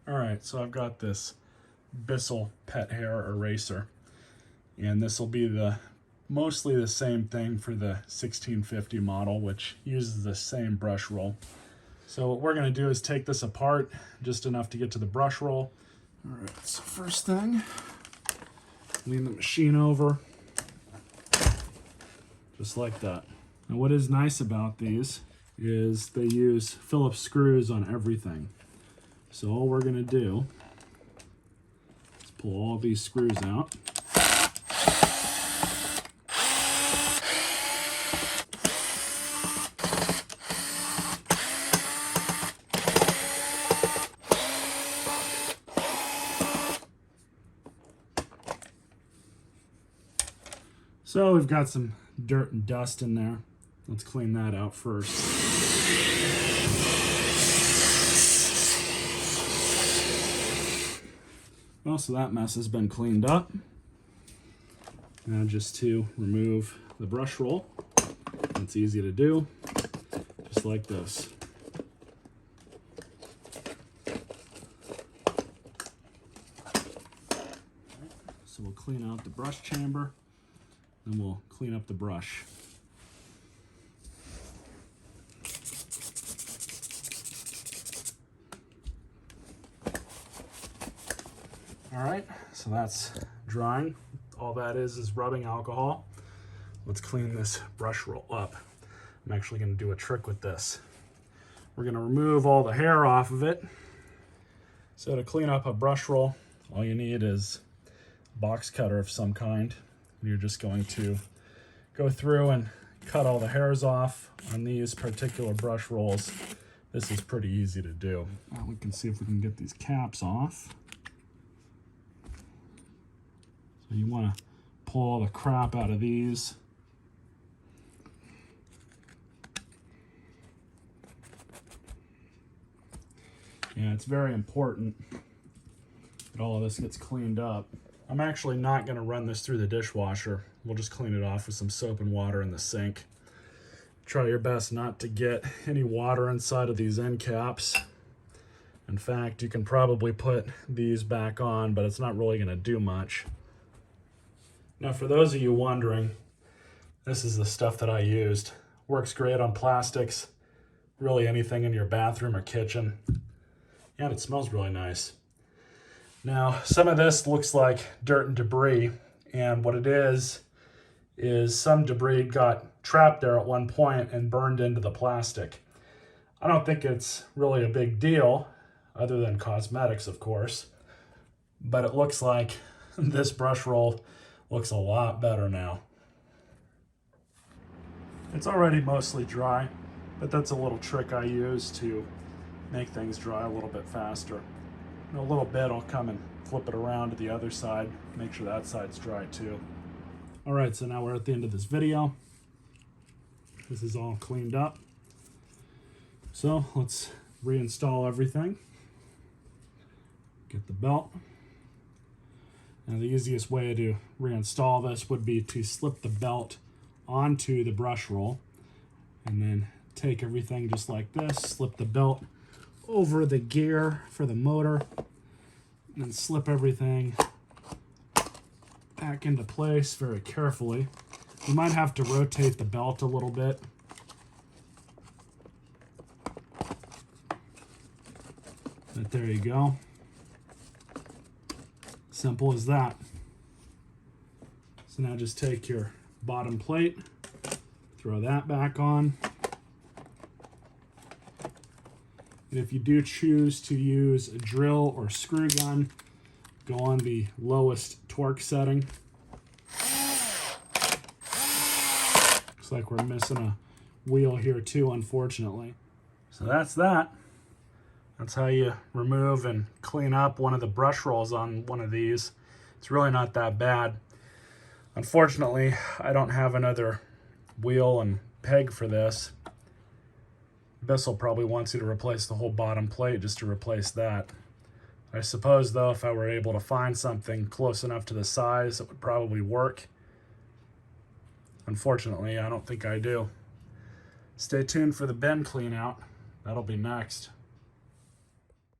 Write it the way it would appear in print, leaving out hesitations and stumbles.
All right, so I've got this Bissell pet hair eraser, and this will be mostly the same thing for the 1650 model, which uses the same brush roll. So what we're going to do is take this apart just enough to get to the brush roll. All right, so first thing, lean the machine over, just like that. Now what is nice about these is they use Phillips screws on everything. So all we're going to do is pull all these screws out. So we've got some dirt and dust in there. Let's clean that out first. Well, so that mess has been cleaned up. Now just to remove the brush roll. It's easy to do, just like this. So we'll clean out the brush chamber, then we'll clean up the brush. All right, so that's drying. All that is rubbing alcohol. Let's clean this brush roll up. I'm actually going to do a trick with this. We're going to remove all the hair off of it. So to clean up a brush roll, all you need is a box cutter of some kind. You're just going to go through and cut all the hairs off on these particular brush rolls. This is pretty easy to do. Now we can see if we can get these caps off. So you want to pull all the crap out of these. Yeah, it's very important that all of this gets cleaned up. I'm actually not going to run this through the dishwasher. We'll just clean it off with some soap and water in the sink. Try your best not to get any water inside of these end caps. In fact, you can probably put these back on, but it's not really going to do much. Now, for those of you wondering, this is the stuff that I used. Works great on plastics, really anything in your bathroom or kitchen. And it smells really nice. Now, some of this looks like dirt and debris, and what it is some debris got trapped there at one point and burned into the plastic. I don't think it's really a big deal, other than cosmetics, of course, but it looks like this brush roll looks a lot better now. It's already mostly dry, but that's a little trick I use to make things dry a little bit faster. In a little bit, I'll come and flip it around to the other side, make sure that side's dry too. All right, so now we're at the end of this video. This is all cleaned up. So let's reinstall everything. Get the belt. Now the easiest way to reinstall this would be to slip the belt onto the brush roll and then take everything just like this, slip the belt over the gear for the motor, and then slip everything back into place very carefully. You might have to rotate the belt a little bit. But there you go. Simple as that. So now just take your bottom plate, throw that back on. And if you do choose to use a drill or screw gun, go on the lowest torque setting. Looks like we're missing a wheel here too, unfortunately. So that's that. That's how you remove and clean up one of the brush rolls on one of these. It's really not that bad. Unfortunately, I don't have another wheel and peg for this. Bissell probably wants you to replace the whole bottom plate just to replace that. I suppose, though, if I were able to find something close enough to the size, it would probably work. Unfortunately, I don't think I do. Stay tuned for the bin clean out. That'll be next.